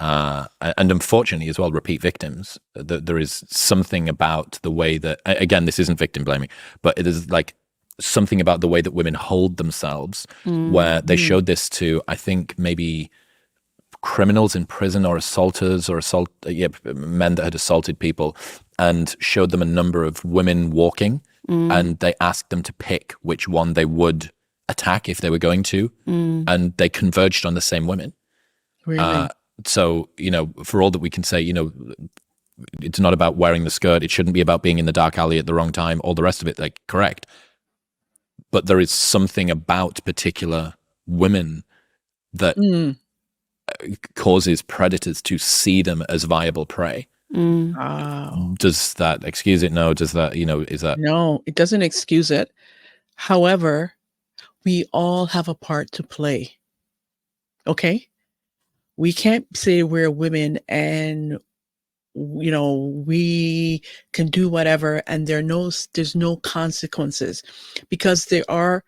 and unfortunately as well, repeat victims. There is something about the way that, again, this isn't victim blaming, but it is like something about the way that women hold themselves, where they showed this to, I think, maybe criminals in prison or assaulters or men that had assaulted people, and showed them a number of women walking, and they asked them to pick which one they would attack if they were going to, and they converged on the same women. Really? So, for all that we can say, it's not about wearing the skirt. It shouldn't be about being in the dark alley at the wrong time. All the rest of it, like, correct. But there is something about particular women that causes predators to see them as viable prey. Wow. Does that excuse it? No. Does that, is that? No, it doesn't excuse it. However, we all have a part to play. Okay? We can't say we're women and we can do whatever and there's no consequences, because there are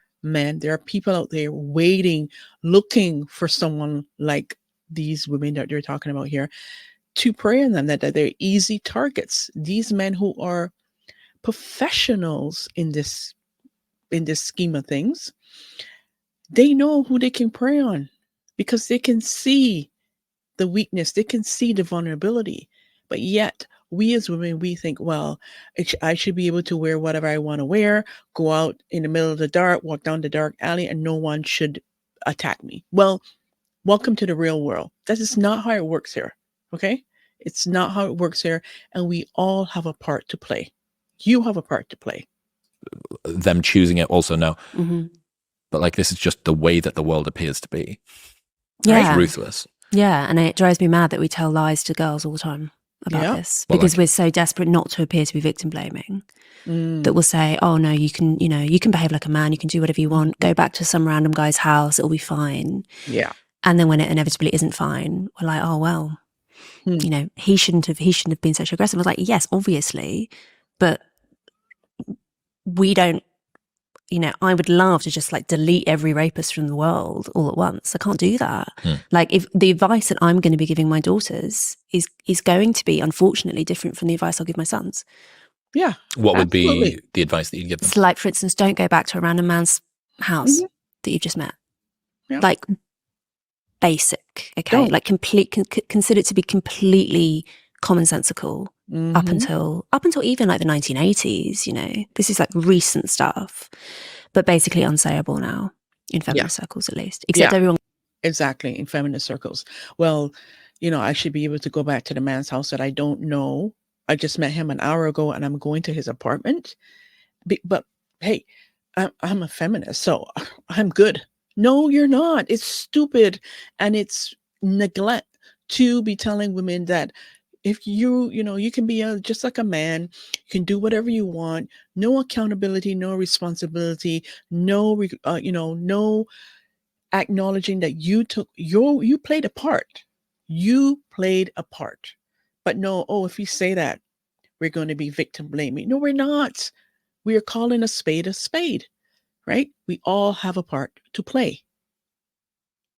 people out there waiting, looking for someone like these women that you're talking about here to prey on them, that they're easy targets. These men who are professionals in this scheme of things, they know who they can prey on, because they can see the weakness, they can see the vulnerability. But yet, we as women, we think, well, I should be able to wear whatever I want to wear, go out in the middle of the dark, walk down the dark alley, and no one should attack me. Well, welcome to the real world. That is not how it works here, okay? It's not how it works here, and we all have a part to play. You have a part to play. Them choosing it also, no. But like, this is just the way that the world appears to be. Yeah. It's ruthless. Yeah, and it drives me mad that we tell lies to girls all the time about this, because we're so desperate not to appear to be victim blaming, that we'll say, oh no, you can behave like a man, you can do whatever you want, go back to some random guy's house, it'll be fine. Yeah. And then when it inevitably isn't fine, we're like, oh well, he shouldn't have been sexually aggressive. I was like, yes, obviously, but we don't. I would love to just like delete every rapist from the world all at once. I can't do that. Like, if the advice that I'm going to be giving my daughters is going to be, unfortunately, different from the advice I'll give my sons. Yeah. What would be the advice that you'd give them? It's like, for instance, don't go back to a random man's house that you've just met. Yeah. Like, basic, okay? Don't. Like, consider it to be completely commonsensical up until even like the 1980s. This is like recent stuff, but basically unsayable now in feminist circles, at least, except everyone. Exactly, in feminist circles. Well, I should be able to go back to the man's house that I don't know. I just met him an hour ago and I'm going to his apartment. But hey, I'm a feminist, so I'm good. No, you're not. It's stupid, and it's neglect to be telling women that if you can be just like a man, you can do whatever you want, no accountability, no responsibility, no acknowledging that you played a part. You played a part. But no, if you say that, we're going to be victim blaming. No, we're not. We are calling a spade, right? We all have a part to play.